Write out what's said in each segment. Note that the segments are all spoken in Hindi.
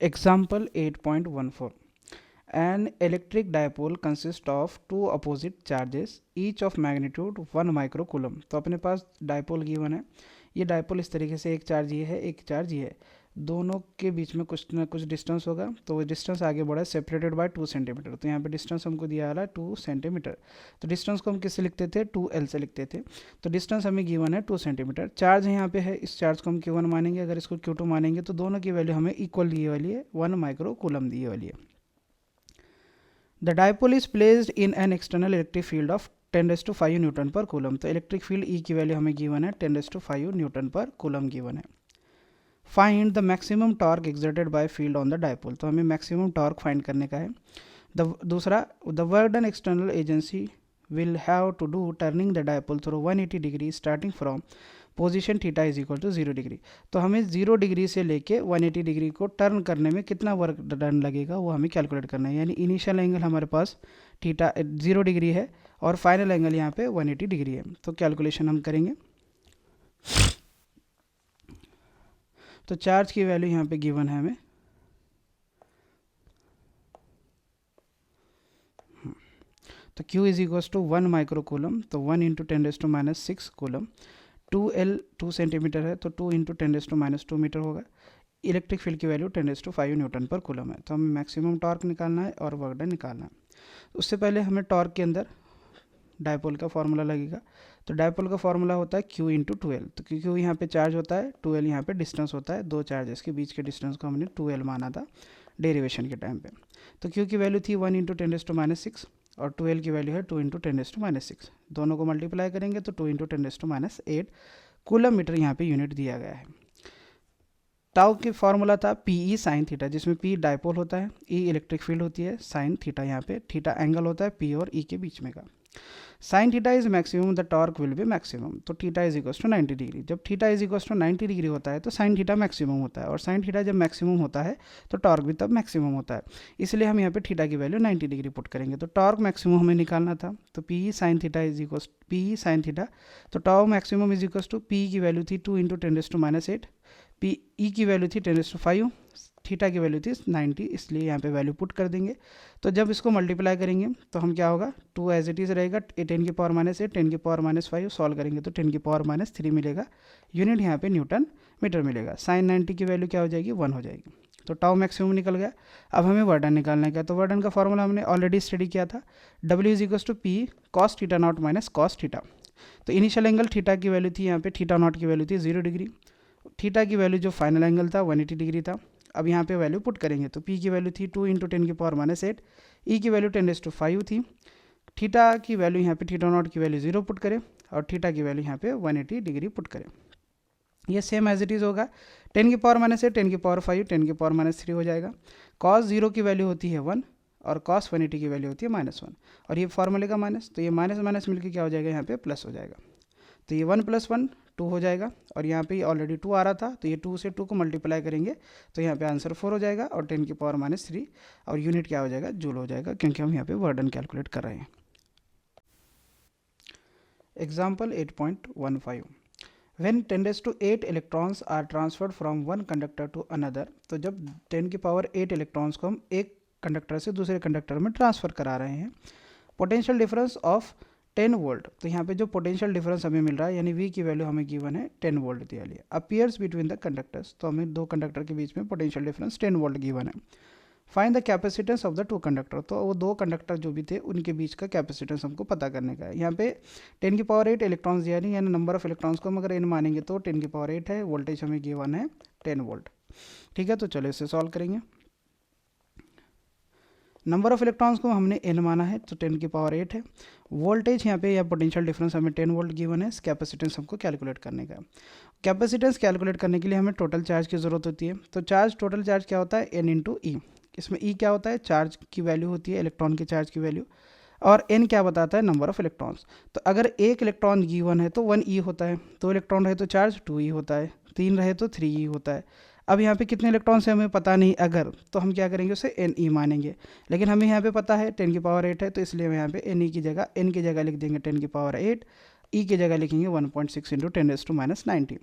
Example 8.14. An electric dipole consists of two opposite charges, each of magnitude 1 microcoulomb. तो अपने पास डायपोल गिवन है. ये डायपोल इस तरीके से, एक चार्ज ये है, एक चार्ज ये है, दोनों के बीच में कुछ ना कुछ डिस्टेंस होगा. तो वो डिस्टेंस आगे बढ़ा है, सेपरेटेड बाय 2 सेंटीमीटर. तो यहाँ पे डिस्टेंस हमको दिया आ रहा है 2 सेंटीमीटर. तो डिस्टेंस को हम किससे लिखते थे? 2L से लिखते थे. तो डिस्टेंस हमें गिवन है 2 सेंटीमीटर. चार्ज यहाँ पे है, इस चार्ज को हम Q1 मानेंगे. अगर इसको Q2 मानेंगे तो दोनों की वैल्यू हमें इक्वल दी वाली है, 1 माइक्रोकूलम दी वाली है. The dipole is placed in an external electric field of 10⁵ newton per coulomb. तो इलेक्ट्रिक फील्ड E की वैल्यू हमें गिवन है 10⁵ न्यूटन पर कूलम गिवन है. Find the maximum torque exerted by field on the dipole. तो हमें मैक्सिमम टॉर्क फाइंड करने का है. दूसरा, the work done external agency will have to do turning the dipole through 180 degree starting from position theta is equal to 0 degree. तो हमें 0 डिग्री से लेके 180 डिग्री को टर्न करने में कितना वर्क डन लगेगा वो हमें कैलकुलेट करना है. यानी इनिशियल एंगल हमारे पास थीटा 0 डिग्री है और फाइनल एंगल यहाँ पे 180 डिग्री है. तो कैलकुलेशन हम करेंगे. तो चार्ज की वैल्यू यहाँ पे गिवन है हमें. तो Q is equal to 1 microcoulomb. तो 1 इंटू 10⁻⁶ कूलम. 2L 2 सेंटीमीटर है, तो 2 इंटू 10⁻² मीटर होगा. इलेक्ट्रिक फील्ड की वैल्यू 10⁵ न्यूटन पर कूलम है. तो हमें मैक्सिमम टॉर्क निकालना है और वर्क डन निकालना है. उससे पहले हमें टॉर्क के अंदर डायपोल का फॉर्मूला लगेगा. तो डायपोल का फॉर्मूला होता है Q इंटू 2L. तो Q यहाँ पे चार्ज होता है, 2L यहाँ पे डिस्टेंस होता है. दो चार्जेस के बीच के डिस्टेंस को हमने 2L माना था डेरिवेशन के टाइम पे. तो Q की वैल्यू थी 1 इंटू 10⁻⁶ और 2L की वैल्यू है 2 इंटू 10⁻⁶. दोनों को मल्टीप्लाई करेंगे तो 2 इंटू 10⁻8 कूलम मीटर यहाँ पे यूनिट दिया गया है. टाउ की फॉर्मूला था PE साइन थीटा, जिसमें P डायपोल होता है, E इलेक्ट्रिक फील्ड होती है, साइन थीटा यहाँ पे थीटा एंगल होता है P और E के बीच में का. Sine theta is maximum, the torque will be maximum. तो theta is equal to 90 degree. जब theta is equal to 90 degree होता है तो साइन थीटा मैक्सिमम होता है, और साइन थीटा जब मैक्सिमम होता है तो टॉर्क भी तब मैक्सिमम होता है. इसलिए हम यहाँ पे थीटा की वैल्यू 90 डिग्री पुट करेंगे. तो टॉर्क मैक्सिमम हमें निकालना था. तो PE sine theta is equal PE sine theta. तो torque maximum is equal to PE की वैल्यू थी 2 इंटू 10⁻⁸. PE की वैल्यू थी 10⁵, थीटा की वैल्यू थी 90, इसलिए यहाँ पे वैल्यू पुट कर देंगे. तो जब इसको मल्टीप्लाई करेंगे तो हम क्या होगा, 2 एज इट इज़ रहेगा, 10⁻⁻8 10⁻⁵ सॉल्व करेंगे तो 10⁻³ मिलेगा. यूनिट यहाँ पे न्यूटन मीटर मिलेगा. साइन 90 की वैल्यू क्या हो जाएगी, 1 हो जाएगी. तो टाउ मैक्सिमम निकल गया. अब हमें वर्डन निकालना है. तो वर्डन का फॉर्मूला हमने ऑलरेडी स्टडी किया था. W is equal to P cos theta not minus cos theta. तो इनिशियल एंगल थीटा की वैल्यू थी यहाँ पे, थीटा नॉट की वैल्यू थी 0 डिग्री. थीटा की वैल्यू जो फाइनल एंगल था 180 डिग्री था. अब यहाँ पे वैल्यू पुट करेंगे तो P की वैल्यू थी 2 इंटू 10⁻⁸, E की वैल्यू 10⁵ थी. थीटा की वैल्यू यहाँ पे थीटा नॉट की वैल्यू 0 पुट करें और थीटा की वैल्यू यहाँ पे 180 डिग्री पुट करें. ये सेम एज इट इज़ होगा. 10⁻⁸ 10⁵ 10⁻³ हो जाएगा. कॉस 0 की वैल्यू होती है 1 और कॉस 180 की वैल्यू होती है -1, और ये फार्मूले का माइनस, तो ये माइनस माइनस मिलकर क्या हो जाएगा, यहाँ पे प्लस हो जाएगा. तो ये 1 + 1 2 हो जाएगा, और यहाँ पे ऑलरेडी 2 आ रहा था, तो ये 2 से 2 को मल्टीप्लाई करेंगे तो यहाँ पे आंसर 4 हो जाएगा, और 10⁻³ और यूनिट क्या हो जाएगा, जूल हो जाएगा, क्योंकि हम यहाँ पे वर्डन कैलकुलेट कर रहे हैं. Example 8.15. When 10⁸ electrons are transferred from one conductor to another. तो जब 10⁸ इलेक्ट्रॉन्स को हम एक कंडक्टर से दूसरे कंडक्टर में ट्रांसफ़र करा रहे हैं, पोटेंशियल डिफरेंस ऑफ 10 वोल्ट. तो यहाँ पे जो पोटेंशियल डिफरेंस हमें मिल रहा है, यानी V की वैल्यू हमें गिवन है 10 वोल्ट दिया लिया. Appears between the conductors. तो हमें दो कंडक्टर के बीच में पोटेंशियल डिफरेंस 10 वोल्ट गिवन है. Find the capacitance of the 2 conductor. तो वो दो कंडक्टर जो भी थे उनके बीच का कैपेसिटेंस हमको पता करने का है. यहाँ पे 10⁸ इलेक्ट्रॉन्स दिया नहीं, यानी नंबर ऑफ इलेक्ट्रॉन्स को हम अगर n मानेंगे तो 10⁸ है. वोल्टेज हमें गिवन है 10 वोल्ट. ठीक है, तो चलो इसे सॉल्व करेंगे. नंबर ऑफ इलेक्ट्रॉन्स को हमने n माना है, तो 10⁸ है. वोल्टेज यहाँ पे या पोटेंशियल डिफरेंस हमें 10 वोल्ट गिवन है. कैपेसिटेंस हमको कैलकुलेट करने का. कैपेसिटेंस कैलकुलेट करने के लिए हमें टोटल चार्ज की ज़रूरत होती है. तो चार्ज, टोटल चार्ज क्या होता है, n इंटू ई. इसमें E क्या होता है, चार्ज की वैल्यू होती है, इलेक्ट्रॉन के चार्ज की वैल्यू, और n क्या बताता है, नंबर ऑफ इलेक्ट्रॉन्स. तो अगर एक इलेक्ट्रॉन गिवन है तो 1e होता है, 2 इलेक्ट्रॉन रहे तो चार्ज 2e होता है, 3 रहे तो 3e होता है. अब यहाँ पे कितने इलेक्ट्रॉन्स है हमें पता नहीं, अगर तो हम क्या करेंगे, उसे ne मानेंगे. लेकिन हमें यहाँ पे पता है 10⁸ है, तो इसलिए हम यहाँ पे ne की जगह n की जगह लिख देंगे 10⁸. ई की जगह लिखेंगे 1.6 इंटू 10⁻⁹।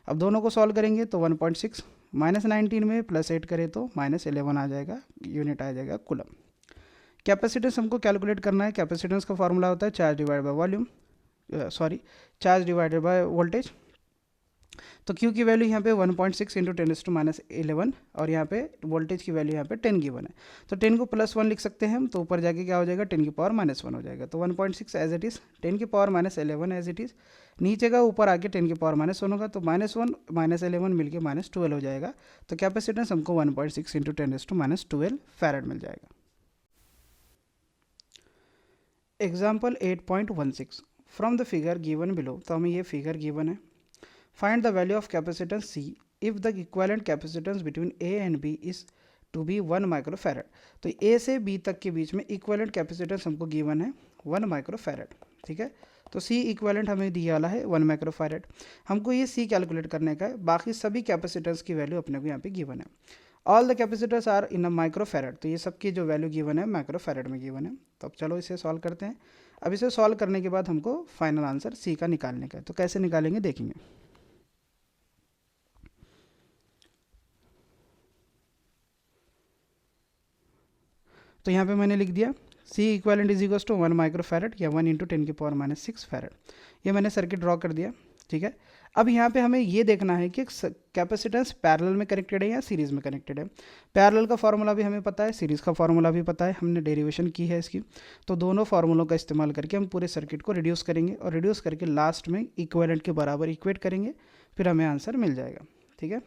अब दोनों को सॉल्व करेंगे तो 1.6 -19 में +8 करें तो -11 आ जाएगा, यूनिट आ जाएगा कूलम। कैपेसिटेंस हमको कैलकुलेट करना है। कैपेसिटेंस का फॉर्मूला होता है charge divide by volume, charge divided by voltage. तो Q की वैल्यू यहाँ पे 1.6 इंटू 10⁻11 और यहाँ पे वोल्टेज की वैल्यू यहाँ पे 10 गिवन है, तो 10 को +1 लिख सकते हैं हम, तो ऊपर जाके क्या हो जाएगा 10 की पावर -1 हो जाएगा। तो 1.6 एज इट इज़, 10 की पावर -11 एज इट इज़, नीचे का ऊपर आके 10 की पावर -1 होगा, तो -1 -11 मिलके -12 हो जाएगा। तो कैपेसिटेंस हमको 1.6 इंटू 10⁻12 फैराड मिल जाएगा। Example 8.16 from the figure given below, तो हमें ये फिगर गिवन है। Find the value of capacitance C if the equivalent capacitance between A and B is to be 1 microfarad। तो A से B तक के बीच में इक्वेलेंट कैपेसिटेंस हमको गिवन है 1 माइक्रोफैरड, ठीक है। तो C इक्वेलेंट हमें दिया वाला है 1 माइक्रोफैरड। हमको ये C कैलकुलेट करने का है, बाकी सभी कैपेसिटेंस की वैल्यू अपने को यहाँ पे गिवन है। All the capacitors are in a microfarad, तो ये सब की जो वैल्यू गिवन है माइक्रोफैरड में गिवन है। तो अब चलो इसे सॉल्व करते हैं। अब इसे सॉल्व करने के बाद हमको फाइनल आंसर C का निकालने का है। तो कैसे निकालेंगे देखेंगे। तो यहाँ पे मैंने लिख दिया C equivalent is equals to 1 microfarad या 1 इंटू 10 की पावर -6 फैरड। ये मैंने सर्किट ड्रॉ कर दिया, ठीक है। अब यहाँ पे हमें ये देखना है कि कैपेसिटेंस पैरेलल में कनेक्टेड है या सीरीज़ में कनेक्टेड है। पैरेलल का फॉर्मूला भी हमें पता है, सीरीज़ का फॉर्मूला भी पता है, हमने डेरिवेशन की है इसकी। तो दोनों फार्मूलों का इस्तेमाल करके हम पूरे सर्किट को रिड्यूस करेंगे और रिड्यूस करके लास्ट में इक्विवेलेंट के बराबर इक्वेट करेंगे, फिर हमें आंसर मिल जाएगा, ठीक है।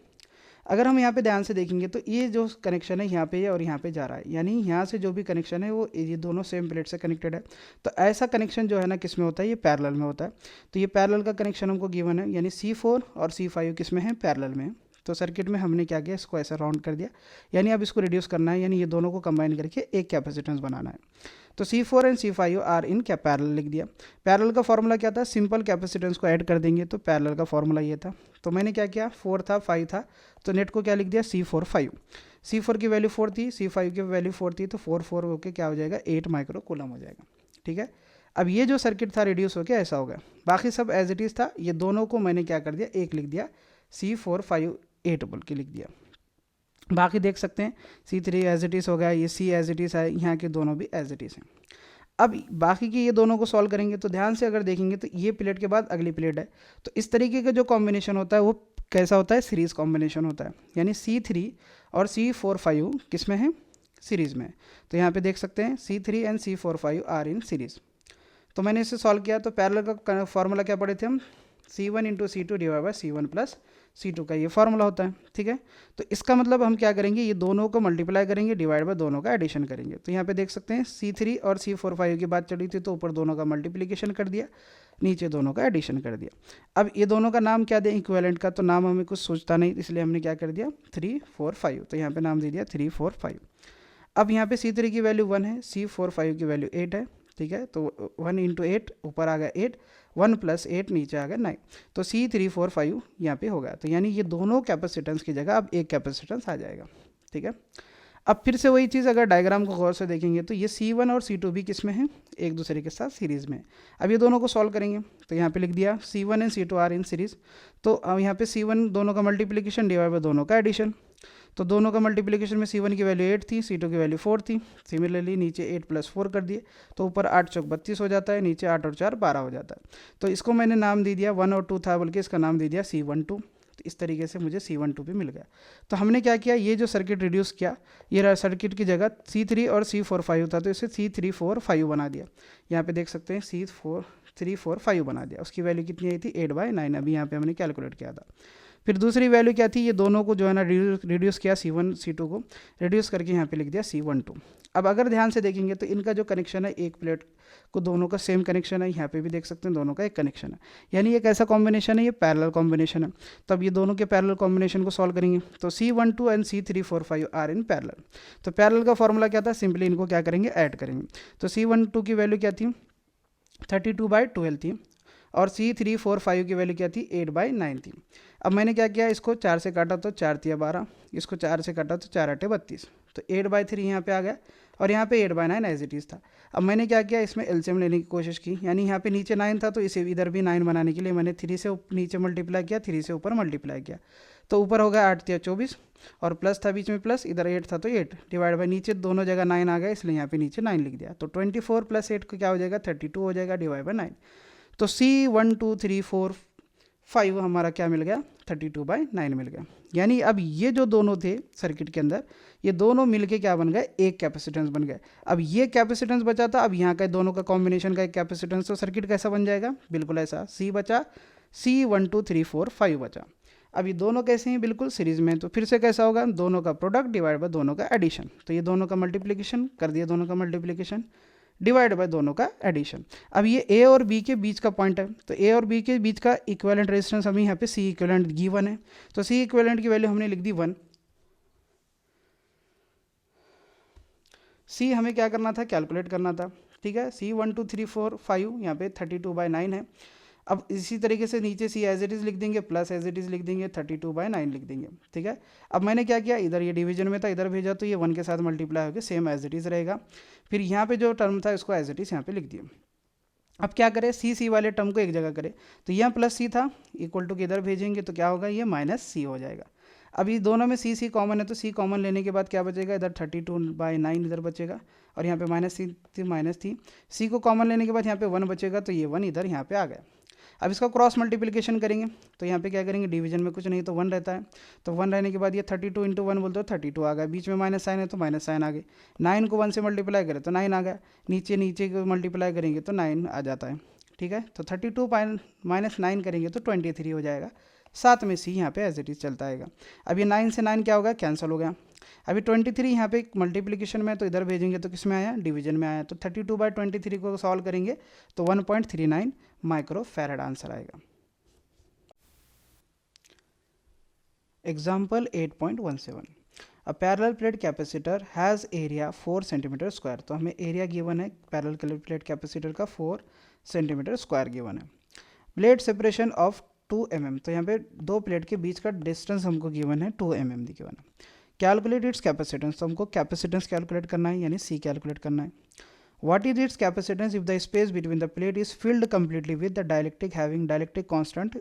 अगर हम यहाँ पे ध्यान से देखेंगे तो ये जो कनेक्शन है यहाँ पे और यहाँ पे जा रहा है, यानी यहाँ से जो भी कनेक्शन है वो ये दोनों सेम प्लेट से कनेक्टेड है। तो ऐसा कनेक्शन जो है ना किस में होता है, ये पैरेलल में होता है। तो ये पैरेलल का कनेक्शन हमको गिवन है, यानी C4 और C5 किस में है, पैरेलल में है। तो सर्किट में हमने क्या किया, इसको ऐसा राउंड कर दिया, यानी अब इसको रिड्यूस करना है, यानी ये दोनों को कंबाइन करके एक कैपेसिटेंस बनाना है। तो C4 and C5 are in क्या पैरेलल लिख दिया। पैरेलल का फॉर्मूला क्या था, सिंपल कैपेसिटेंस को ऐड कर देंगे, तो पैरेलल का फॉर्मूला ये था। तो मैंने क्या किया, 4 था 5 था, तो नेट को क्या लिख दिया C4 5। C4 की वैल्यू 4 थी, C5 की वैल्यू 4 थी, तो 4 4 होकर क्या हो जाएगा 8 माइक्रो कूलम हो जाएगा, ठीक है। अब ये जो सर्किट था रिड्यूस होकर ऐसा हो गया, बाकी सब एज इट इज़ था, ये दोनों को मैंने क्या कर दिया एक लिख दिया, C4 5 8 बोल के लिख दिया। बाकी देख सकते हैं C3 एज इट इज़ हो गया, ये C एज इट इज़ है, यहाँ के दोनों भी एज इट इज़ हैं। अब बाकी की ये दोनों को सॉल्व करेंगे तो ध्यान से अगर देखेंगे तो ये प्लेट के बाद अगली प्लेट है, तो इस तरीके का जो कॉम्बिनेशन होता है वो कैसा होता है, सीरीज़ कॉम्बिनेशन होता है, यानी C3 और C4 5 किस में है, सीरीज़ में। तो यहाँ पे देख सकते हैं C3 and C4 5 are in series. तो मैंने इसे सॉल्व किया, तो पैरेलल का फॉर्मूला क्या पढ़े थे हम, C1 into C2 divide by C1 plus C2 का ये फार्मूला होता है, ठीक है। तो इसका मतलब हम क्या करेंगे, ये दोनों को मल्टीप्लाई करेंगे, डिवाइड बाय दोनों का एडिशन करेंगे। तो यहाँ पे देख सकते हैं C3 और C4 5 की बात चली थी, तो ऊपर दोनों का मल्टीप्लिकेशन कर दिया, नीचे दोनों का एडिशन कर दिया। अब ये दोनों का नाम क्या दें इक्विवेलेंट का, तो नाम हमें कुछ सोचता नहीं, इसलिए हमने क्या कर दिया 3 4 5। तो यहाँ पे नाम दे दिया 3 4 5। अब यहाँ पे C3 की वैल्यू 1 है, C4 5 की वैल्यू 8 है, ठीक है। तो 1 इंटू 8 ऊपर आ गया 8, 1 प्लस 8 नीचे आ गया 9, तो C3 4 5 यहाँ पे हो गया। तो यानी ये दोनों कैपेसिटेंस की जगह अब एक कैपेसिटेंस आ जाएगा, ठीक है। अब फिर से वही चीज़ अगर डायग्राम को गौर से देखेंगे तो ये C1 और C2 भी किस में है, एक दूसरे के साथ सीरीज़ में। अब ये दोनों को सॉल्व करेंगे, तो यहाँ पे लिख दिया C1 and C2 are in series. तो अब यहाँ पे C1 दोनों का मल्टीप्लिकेशन डिवाइड बाय दोनों का एडिशन। तो दोनों का मल्टीप्लिकेशन में C1 की वैल्यू 8 थी, C2 की वैल्यू 4 थी। सिमिलरली नीचे 8 प्लस 4 कर दिए, तो ऊपर 8 चौक 32 हो जाता है, नीचे 8 और 4 12 हो जाता है। तो इसको मैंने नाम दे दिया 1 और 2 था बोल के, इसका नाम दे दिया C12। तो इस तरीके से मुझे C12 भी मिल गया। तो हमने क्या किया, ये जो सर्किट रिड्यूस किया, ये सर्किट की जगह C3 और C4 5 था, तो इसे C3 4 5 बना दिया। यहाँ पे देख सकते हैं C4 3 4 5 बना दिया। उसकी वैल्यू कितनी आई थी 8/9, अभी यहाँ पे हमने कैलकुलेट किया था। फिर दूसरी वैल्यू क्या थी, ये दोनों को जो है ना रिड्यूस किया, C1 C2 को रिड्यूस करके यहाँ पे लिख दिया C12। अब अगर ध्यान से देखेंगे तो इनका जो कनेक्शन है, एक प्लेट को दोनों का सेम कनेक्शन है, यहाँ पे भी देख सकते हैं दोनों का एक कनेक्शन है, यानी ये कैसा कॉम्बिनेशन है, ये पैरेलल कॉम्बिनेशन है। तब ये दोनों के पैरेलल कॉम्बिनेशन को सॉल्व करेंगे, तो C12 and C3 4 5 are in parallel. तो पैरेलल का फॉर्मूला क्या था, सिंपली इनको क्या करेंगे ऐड करेंगे। तो C12 की वैल्यू क्या थी 32/12 थी, और C3 4 5 की वैल्यू क्या थी 8/9 थी। अब मैंने क्या किया, इसको 4 से काटा तो 4 तिया 12, इसको 4 से काटा तो 4 8 32, तो 8/3 यहाँ पे आ गया, और यहाँ पे 8/9 एज इट इज़ था। अब मैंने क्या किया, इसमें एलसीएम लेने की कोशिश की, यानी यहाँ पे नीचे 9 था तो इसे इधर भी 9 बनाने के लिए मैंने 3 से नीचे मल्टीप्लाई किया, 3 से ऊपर मल्टीप्लाई किया, तो ऊपर हो गया 8 × 24 और प्लस था बीच में प्लस, इधर 8 था तो 8 डिवाइड बाई नीचे दोनों जगह 9 आ गया, इसलिए यहाँ पे नीचे 9 लिख दिया। तो 24 + 8 को क्या हो जाएगा 32 हो जाएगा डिवाइड बाई 9। तो C 1 2 3 4 5 हमारा क्या मिल गया 32/9 मिल गया। यानी अब ये जो दोनों थे सर्किट के अंदर, ये दोनों मिलके क्या बन गए, एक कैपेसिटेंस बन गए। अब ये कैपेसिटेंस बचा था, अब यहाँ का दोनों का कॉम्बिनेशन का एक कैपेसिटेंस, तो सर्किट कैसा बन जाएगा, बिल्कुल ऐसा C बचा, C 1 2 3 4 5 बचा। अब ये दोनों कैसे हैं, बिल्कुल सीरीज में, तो फिर से कैसा होगा, दोनों का प्रोडक्ट डिवाइड बाय दोनों का एडिशन। तो ये दोनों का मल्टीप्लिकेशन कर दिया, दोनों का मल्टीप्लिकेशन डिवाइड बाय दोनों का एडिशन। अब ये ए और बी के बीच का पॉइंट है, तो ए और बी के बीच का इक्विवेलेंट रेजिस्टेंस हमें यहाँ पे सी इक्विवेलेंट गिवन है, तो सी इक्विवेलेंट की वैल्यू हमने लिख दी 1। सी हमें क्या करना था, कैलकुलेट करना था, ठीक है। C 1 2 3 4 5 यहाँ पे 32/9 है। अब इसी तरीके से नीचे C एज इट इज़ लिख देंगे, प्लस एज इट इज़ लिख देंगे, 32/9 लिख देंगे, ठीक है। अब मैंने क्या किया, इधर ये डिवीजन में था, इधर भेजा, तो ये 1 के साथ मल्टीप्लाई होकर सेम एज इट इज़ रहेगा। फिर यहाँ पे जो टर्म था इसको एज इट इज़ यहाँ पे लिख दिया। अब क्या करें, C वाले टर्म को एक जगह करें, तो यहाँ प्लस C था इक्वल टू के इधर भेजेंगे तो क्या होगा, ये -C हो जाएगा। अब ये दोनों में C कॉमन है, तो C कॉमन लेने के बाद क्या बचेगा, इधर 32/9 इधर बचेगा, और यहाँ पे माइनस थी C को कॉमन लेने के बाद यहाँ पे 1 बचेगा, तो ये 1 इधर यहाँ पे आ गया। अब इसका क्रॉस मल्टीप्लिकेशन करेंगे, तो यहाँ पे क्या करेंगे, डिवीजन में कुछ नहीं तो 1 रहता है, तो 1 रहने के बाद ये 32 × 1 बोलते हो 32 आ गया, बीच में माइनस साइन है तो माइनस साइन आ गई, 9 को 1 से मल्टीप्लाई करें तो 9 आ गया, नीचे को मल्टीप्लाई करेंगे तो 9 आ जाता है, ठीक है। तो 32 - 9 करेंगे तो 23 हो जाएगा, साथ में C यहाँ पे एज इट इज़ चलता आएगा। अब ये 9 से 9 क्या होगा, कैंसिल हो गया। अभी 23 यहाँ पे मल्टीप्लिकेशन में, तो इधर भेजेंगे तो किस में आया, डिवीजन में आया, तो 32/23 को सॉल्व करेंगे तो 1.39 माइक्रोफैरड आंसर आएगा। Example 8.17, a parallel plate capacitor has area 4 cm²। तो हमें एरिया गिवन है पैरेलल प्लेट कैपेसिटर का 4 cm² गिवन है। प्लेट सेपरेशन ऑफ 2 mm, तो यहाँ पे दो प्लेट के बीच का डिस्टेंस हमको गिवन है 2 mm गिवन है। कैलकुलेट इट्स कैपेसिटेंस, तो हमको कैपेसिटेंस कैलकुलेट करना है, यानी C कैलकुलेट करना है। What is it's capacitance if the space between the plate is filled completely with the dielectric having dielectric constant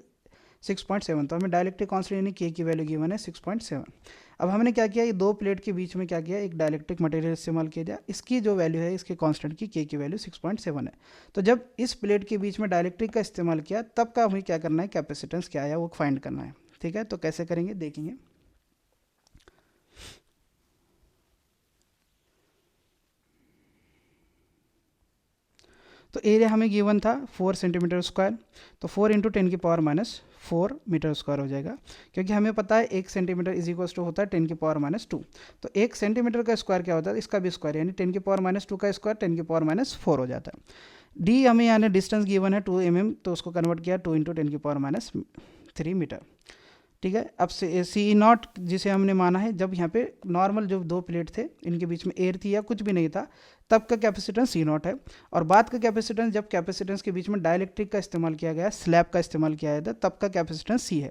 6.7। तो हमें डाइलेक्ट्रिक कांस्टेंट यानी K की वैल्यू गिवन है 6.7। अब हमने क्या किया, ये दो प्लेट के बीच में क्या किया, एक डाइलेक्ट्रिक मटेरियल इस्तेमाल किया जाए, इसकी जो वैल्यू है इसके कांस्टेंट की K की वैल्यू 6.7 है। तो जब इस प्लेट के बीच में डाइलेक्ट्रिक का इस्तेमाल किया तब का हमें क्या करना है, कैपेसिटेंस क्या आया वो फाइंड करना है, ठीक है। तो कैसे करेंगे देखेंगे। तो एरिया हमें गिवन था 4 cm², तो 4 × 10⁻⁴ मीटर² हो जाएगा, क्योंकि हमें पता है 1 सेंटीमीटर इज इक्वल टू होता है 10⁻²। तो 1 सेंटीमीटर का स्क्वायर क्या होता है, इसका भी स्क्वायर, यानी 10⁻² का स्क्वायर 10⁻⁴ हो जाता है। डी हमें यानी डिस्टेंस गिवन है 2 mm, तो उसको कन्वर्ट किया 2 × 10⁻³ मीटर, ठीक है। अब C0 जिसे हमने माना है, जब यहाँ पे नॉर्मल जो दो प्लेट थे इनके बीच में एयर थी या कुछ भी नहीं था तब का कैपेसिटेंस C0 है, और बाद का कैपेसिटेंस जब कैपेसिटेंस के बीच में डाइलेक्ट्रिक का इस्तेमाल किया गया, स्लैब का इस्तेमाल किया गया था, तब का कैपेसिटेंस C है।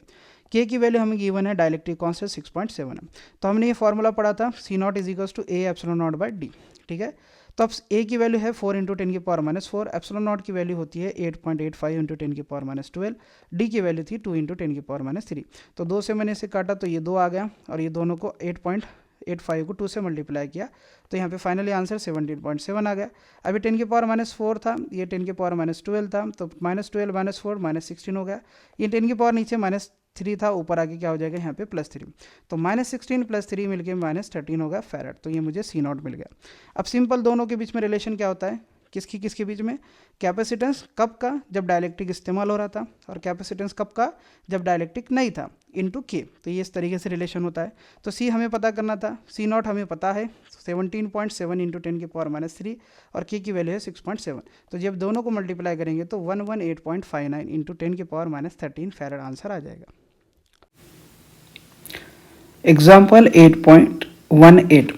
K की वैल्यू हमें गिवन है डाइलेक्ट्रिक कांस्टेंट 6.7 है। तो हमने ये फॉर्मूला पढ़ा था C0 = A ε0/d, ठीक है। तो अब A की वैल्यू है 4 × 10⁻⁴, ε0 की वैल्yu होती है 8.85 × 10⁻12, D की वैल्यू थी 2 × 10⁻3। तो 2 से मैंने इसे काटा तो ये 2 आ गया, और ये दोनों को 8.85 को 2 से मल्टीप्लाई किया, तो यहाँ पे फाइनली आंसर 17.7 आ गया। अभी 10⁻⁴ था, ये 10⁻12 था, तो -12 - 4 -16 हो गया। ये 10 नीचे -3 था, ऊपर आके क्या हो जाएगा यहाँ पे +3, तो -16 + 3 मिलके -13 होगा फैरड, तो ये मुझे C0 मिल गया। अब सिंपल दोनों के बीच में रिलेशन क्या होता है, किसके बीच में, कैपेसिटेंस कब का, जब डाइलेक्ट्रिक इस्तेमाल हो रहा था, और कैपेसिटेंस कब का, जब डाइलेक्ट्रिक नहीं था, इनटू K। तो ये इस तरीके से रिलेशन होता है। तो C हमें पता करना था, C0 हमें पता है 17.7 × 10⁻3, और K की वैल्यू है 6.7। तो जब दोनों को मल्टीप्लाई करेंगे तो 118.59 × 10⁻13 फैरड आंसर आ जाएगा। Example 8.18,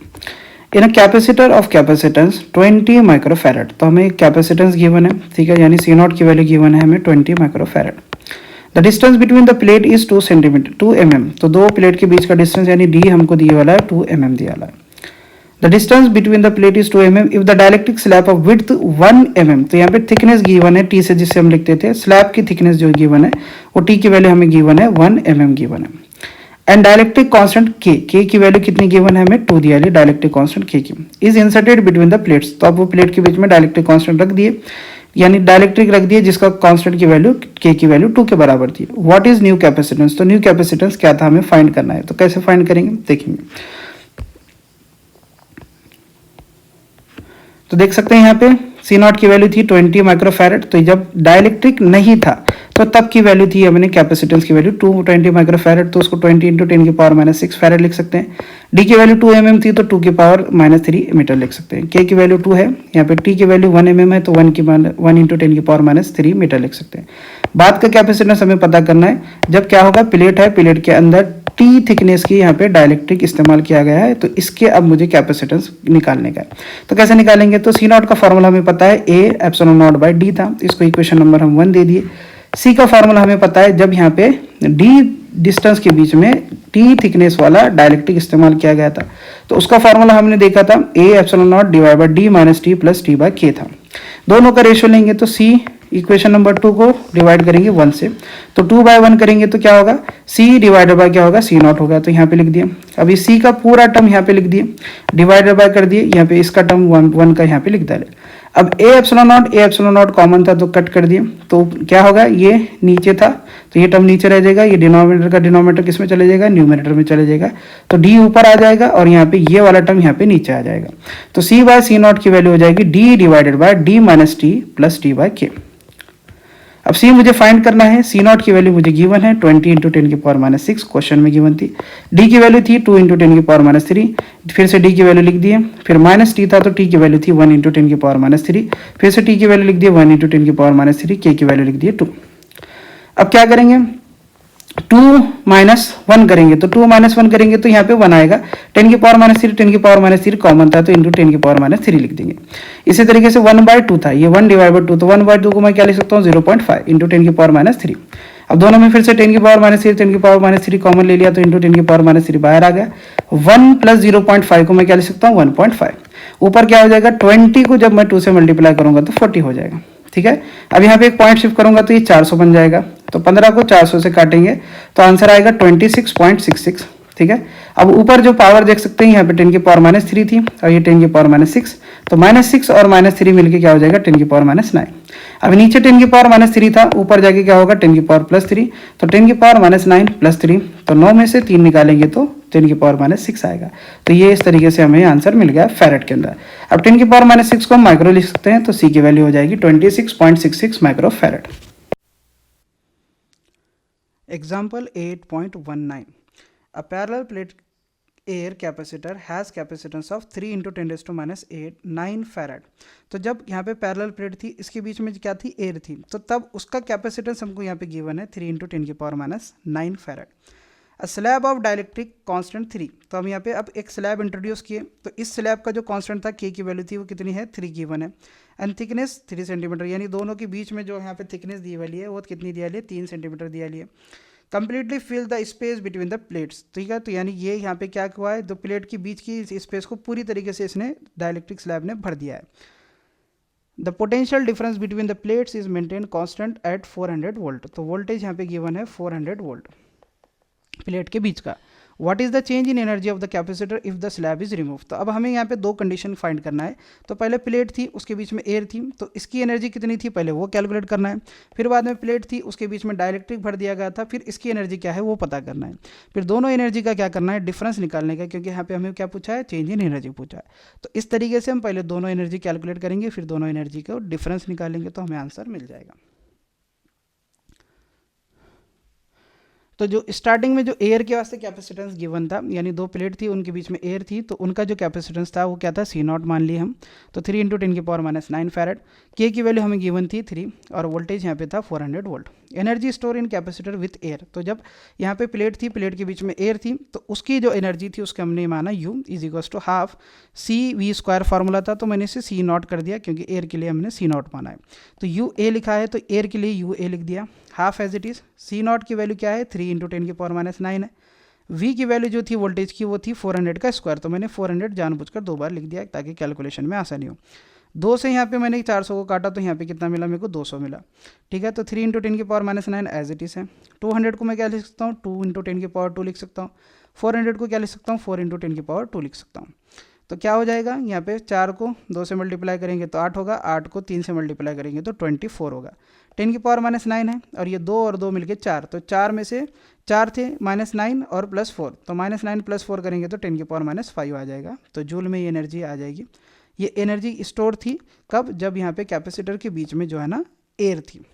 in a capacitor of capacitance 20 microfarad. तो हमें कैपेसिटेंस गिवन है, ठीक है, यानी C0 की वैल्यू गिवन है हमें 20 microfarad. The distance between the plate is 2 mm, तो दो प्लेट के बीच का डिस्टेंस यानी D हमको दिए वाला है 2 mm दिया वाला है। The distance between the plate is 2 mm if the dielectric slab of width 1 mm, तो यहाँ पे थिकनेस गिवन है टी से, जिससे हम लिखते थे स्लैब की थिकनेस जो गिवन है वो टी की वैल्यू हमें गिवन है 1 mm गिवन है। एंड डायलेक्ट्रिक कांस्टेंट के की वैल्यू कितनी गिवन है हमें 2 दिया है डायलेक्ट्रिक कांस्टेंट के की, is inserted between the plates, तो अब वो प्लेट के बीच में डायलेक्ट्रिक कांस्टेंट रख दिए, यानी डायलेक्ट्रिक रख दिए जिसका कांस्टेंट की वैल्यू के की वैल्यू 2 के बराबर थी। व्हाट इज न्यू कैपेसिटेंस, तो न्यू कैपेसिटेंस क्या था हमें फाइंड करना है, तो कैसे फाइंड करेंगे देखेंगे। तो देख सकते हैं यहाँ पे सी नॉट की वैल्यू थी 20 माइक्रोफैरेड, तो जब डायलेक्ट्रिक नहीं था तो तब की वैल्यू थी हमने कैपेसिटेंस की वैल्यू 220 माइक्रोफैरेड, तो उसको 20 इंटू 10 की पावर -6 फैरेड लिख सकते हैं। डी की वैल्यू 2 mm थी तो 2 की पावर -3 मीटर लिख सकते हैं। के की वैल्यू 2 है, यहाँ पे टी की वैल्यू 1 mm है तो 1 इंटू 10 की पावर -3 मीटर लिख सकते हैं। बाद का कैपेसिटेंस हमें पता करना है, जब क्या होगा प्लेट है, प्लेट के अंदर टी थिकनेस की यहाँ पे डायलेक्ट्रिक इस्तेमाल किया गया है, तो इसके अब मुझे कैपेसिटेंस निकालने का है। तो कैसे निकालेंगे, तो सी नॉट का फॉर्मूला हमें पता है A epsilon not by D था, इसको इक्वेशन नंबर हम 1 दे दिए। सी का फॉर्मूला हमें पता है, जब यहाँ पे डी डिस्टेंस के बीच में टी थिकनेस वाला डायलेक्ट्रिक इस्तेमाल किया गया था, तो उसका फॉर्मूला हमने देखा था A epsilon not divide by D minus T plus T by के था। दोनों का रेशियो लेंगे तो सी इक्वेशन नंबर 2 को डिवाइड करेंगे 1 से, तो 2 बाय 1 करेंगे तो क्या होगा सी डिवाइडेड बाय क्या होगा सी नॉट होगा, तो यहाँ पे लिख दिया। अभी सी का पूरा टर्म यहाँ पे लिख दिए, डिवाइडेड बाय कर दिए, यहाँ पे इसका टर्म 1 का यहाँ पे लिख डाले। अब ए एप्सिलॉन नॉट कॉमन था तो कट कर दिए, तो क्या होगा ये नीचे था तो ये टर्म नीचे रह जाएगा, ये डिनोमिनेटर का डिनोमिनेटर किस में चले जाएगा न्यूमरेटर में चले जाएगा, तो डी ऊपर आ जाएगा और यहाँ पे ये वाला टर्म यहाँ पे नीचे आ जाएगा, तो सी बाय सी नॉट की वैल्यू हो जाएगी D divided by D minus T plus T by K. अब सी मुझे फाइंड करना है, सी नॉट की वैल्यू मुझे गिवन है 20 इंटू 10 की पावर -6 क्वेश्चन में गिवन थी। डी की वैल्यू थी 2 इंटू 10 की पावर -3, फिर से डी की वैल्यू लिख दिए, फिर माइनस टी था तो टी की वैल्यू थी 1 इंटू 10 की पावर -3, फिर से टी की वैल्यू लिख दिए 1 इंटू 10 की पावर -3, के की वैल्यू लिख दिए 2। अब क्या करेंगे 2 माइनस 1 करेंगे, तो 2 माइनस 1 करेंगे तो यहाँ पे 1 आएगा, 10 की पावर -3 10 की पावर -3 कॉमन था तो इंटू 10 की पावर -3 लिख देंगे। इसी तरीके से 1/2 था, ये 1 डिवाइड बाई 2, तो 1/2 को मैं क्या लिख सकता हूँ 0.5 इंटू 10 की पावर -3। अब दोनों में फिर से 10 की पावर -3 10 की पावर -3 कॉमन ले लिया तो इंटू 10 की पावर -3 बाहर आ गया। 1 प्लस 0.5 को मैं क्या लिख सकता हूँ 1.5, ऊपर क्या हो जाएगा 20 को जब मैं 2 से मल्टीप्लाई करूंगा तो 40 हो जाएगा, ठीक है। अब यहाँ पे एक पॉइंट शिफ्ट करूंगा तो ये 400 बन जाएगा, तो 15 को 400 से काटेंगे तो आंसर आएगा 26.66, ठीक है। अब ऊपर जो पावर देख सकते हैं यहाँ पे 10 की पावर -3 थी और ये 10 की पावर -6, तो -6 और -3 मिलके क्या हो जाएगा 10 की पावर -9। अब नीचे 10 की पावर -3 था, ऊपर जाके क्या होगा 10 की पावर +3, तो 10 की पावर -9 + 3, तो 9 में से 3 निकालेंगे तो 10 की पावर -6 आएगा। तो ये इस तरीके से हमें आंसर मिल गया फैरेड के अंदर। अब 10 की पावर -6 को हम माइक्रो लिख सकते हैं, तो सी की वैल्यू हो जाएगी 26.66 micro farad. Example 8.19. A parallel plate air capacitor has capacitance of 3 into 10⁻8 9 farad। तो जब यहाँ पे पैरेलल प्लेट थी, इसके बीच में क्या थी एयर थी, तो तब उसका कैपेसिटेंस हमको यहाँ पे गिवन है 3 into 10 की power -9 farad. A slab of dielectric constant 3, तो हम यहाँ पे अब एक स्लैब इंट्रोड्यूस किए, तो इस स्लैब का जो कांस्टेंट था के की वैल्यू थी वो कितनी है 3 गिवन है, एंड थिकनेस 3 सेंटीमीटर, यानी दोनों के बीच में जो यहाँ पे थिकनेस दी वाली है वो कितनी दिया है 3 सेंटीमीटर दिया है। Completely fill the space between the plates, ठीक है, तो यानी ये यहाँ पे क्या हुआ है, दो प्लेट के बीच की स्पेस को पूरी तरीके से इसने डायलेक्ट्रिक स्लैब ने भर दिया है। The potential difference between the plates is maintain constant eight 400 volt, तो वोल्टेज यहाँ पे गिवन है 400 वोल्ट प्लेट के बीच का। What is the change in energy of the capacitor if the slab is remove, तो अब हमें यहाँ पे दो कंडीशन फाइंड करना है। तो पहले प्लेट थी, उसके बीच में एयर थी, तो इसकी एनर्जी कितनी थी पहले वो कैलकुलेट करना है, फिर बाद में प्लेट थी, उसके बीच में डायलेक्ट्रिक भर दिया गया था, फिर इसकी एनर्जी क्या है वो पता करना है, फिर दोनों एनर्जी का क्या करना है डिफरेंस निकालने का, क्योंकि यहाँ पे हमें क्या पूछा है चेंज इन एनर्जी पूछा है। तो इस तरीके से हम पहले दोनों एनर्जी कैलकुलेट करेंगे, फिर दोनों एनर्जी का डिफरेंस निकालेंगे तो हमें आंसर मिल जाएगा। तो जो स्टार्टिंग में जो एयर के वास्ते कैपेसिटेंस गिवन था, यानी दो प्लेट थी उनके बीच में एयर थी, तो उनका जो कैपेसिटेंस था वो क्या था C नॉट मान लिए हम, तो 3 × 10 की पावर -9 फैरेड। के की वैल्यू हमें गिवन थी 3 और वोल्टेज यहाँ पे था 400 volt. Energy store in capacitor with air, तो जब यहाँ पे प्लेट थी, प्लेट के बीच में एयर थी, तो उसकी जो एनर्जी थी उसके हमने माना U = ½ CV² फार्मूला था, तो मैंने इसे C नॉट कर दिया क्योंकि एयर के लिए हमने C नॉट माना है। तो UA लिखा है तो एयर के लिए UA लिख दिया, half as it is. C naught की वैल्यू क्या है 3 × 10 की पावर -9 है। V की वैल्यू जो थी वोल्टेज की वो थी 400 का स्क्वायर, तो मैंने 400 जानबूझकर 2 बार लिख दिया ताकि कैलकुलेशन में आसानी हो। 2 से यहाँ पे मैंने 400 को काटा तो यहाँ पे कितना मिला मेरे को 200 मिला, ठीक है। तो 3 इंटू 10 की पावर -9 एज इट इज़ है। 200 को मैं क्या लिख सकता हूँ, 2 इंटू 10 की पावर 2 लिख सकता हूँ। 400 को क्या लिख सकता हूँ, 4 इंटू 10 की पावर 2 लिख सकता हूँ। तो क्या हो जाएगा, यहाँ पे 4 को 2 से मल्टीप्लाई करेंगे तो 8 होगा, 8 को 3 से मल्टीप्लाई करेंगे तो 24 होगा। 10 की पावर -9 है और ये 2 और 2 मिलके 4, तो 4 में से 4 थे -9 और +4, तो -9 + 4 करेंगे तो 10 की पावर -5 आ जाएगा। तो जूल में ये एनर्जी आ जाएगी। ये एनर्जी स्टोर थी कब, जब यहाँ पे कैपेसिटर के बीच में जो है ना एयर थी।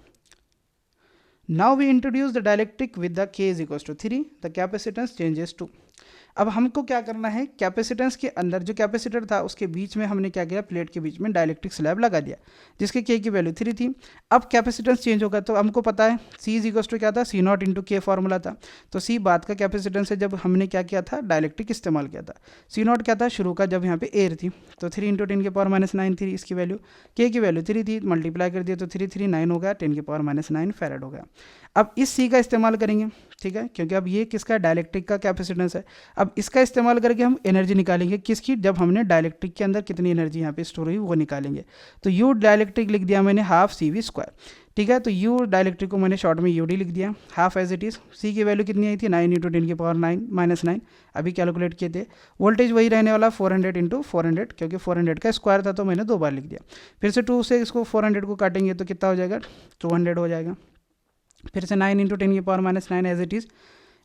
Now we introduce the dielectric with the K = 3, the capacitance changes to. अब हमको क्या करना है, कैपेसिटेंस के अंदर जो कैपेसिटर था उसके बीच में हमने क्या किया, प्लेट के बीच में डायलेक्ट्रिक स्लैब लगा दिया जिसके K की वैल्यू 3 थी। अब कैपेसिटेंस चेंज होगा तो हमको पता है C = क्या था, C0 × K फॉर्मूला था। तो C बाद का कैपेसिटेंस है जब हमने क्या किया था, डायलेक्ट्रिक इस्तेमाल किया था। C0 क्या था, शुरू का जब यहाँ पे एयर थी, तो 3 इंटू 10 की पावर -9 थी इसकी वैल्यू। K की वैल्यू 3 थी, मल्टीप्लाई कर दिया तो 3 3 9 हो गया, 10 की पावर -9 फैराड हो गया। अब इस C का इस्तेमाल करेंगे, ठीक है, क्योंकि अब ये किसका, डायलेक्ट्रिक का कैपेसिटेंस है। अब इसका इस्तेमाल करके हम एनर्जी निकालेंगे किसकी, जब हमने डायलेक्ट्रिक के अंदर कितनी एनर्जी यहाँ पे स्टोर हुई वो निकालेंगे। तो यू डायलेक्ट्रिक लिख दिया मैंने ½ CV², ठीक है। तो यू डायलेक्ट्रिक को मैंने शॉर्ट में UD लिख दिया, half as it is. C की वैल्यू कितनी आई थी, 9 इंटू 10 की पावर -9 अभी कैलकुलेट किए थे। वोल्टेज वही रहने वाला 400 इंटू 400, क्योंकि 400 का स्क्वायर था तो मैंने 2 बार लिख दिया। फिर से 2 से इसको 400 को काटेंगे तो कितना हो जाएगा, 200 हो जाएगा। फिर से 9 इंटू 10 की पावर -9 एज इट इज़।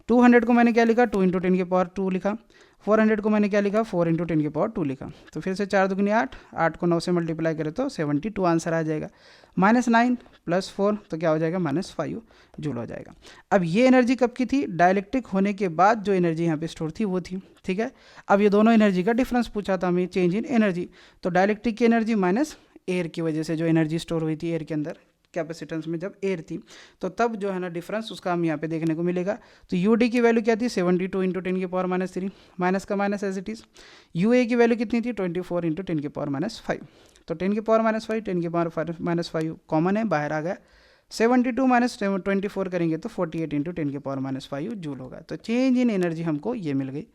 200 को मैंने क्या लिखा, 2 इंटू 10 की पावर 2 लिखा। 400 को मैंने क्या लिखा, 4 इंटू 10 की पावर 2 लिखा। तो फिर से 4 दूनी 8, 8 को 9 से मल्टीप्लाई करें तो 72 आंसर आ जाएगा। -9 + 4 तो क्या हो जाएगा, -5 जूल हो जाएगा। अब ये एनर्जी कब की थी, डायलेक्ट्रिक होने के बाद जो एनर्जी यहाँ पे स्टोर थी वो थी, ठीक है। अब ये दोनों एनर्जी का डिफरेंस पूछा था हमें, चेंज इन एनर्जी। तो डायलेक्ट्रिक की एनर्जी माइनस एयर की वजह से जो एनर्जी स्टोर हुई थी एयर के अंदर कैपेसिटेंस में जब एयर थी, तो तब जो है ना डिफरेंस उसका हम यहाँ पे देखने को मिलेगा। तो UD की वैल्यू क्या थी, 72 इंटू 10 की पावर -3, माइनस का minus as it is. UA की वैल्यू कितनी थी, 24 इंटू 10 की पावर -5। तो 10 की पावर -5, 10 की पावर -5 कॉमन है, बाहर आ गया। 72 माइनस 24 करेंगे तो 48 इंटू 10 की पावर -5 जूल होगा। तो चेंज इन एनर्जी हमको ये मिल गई।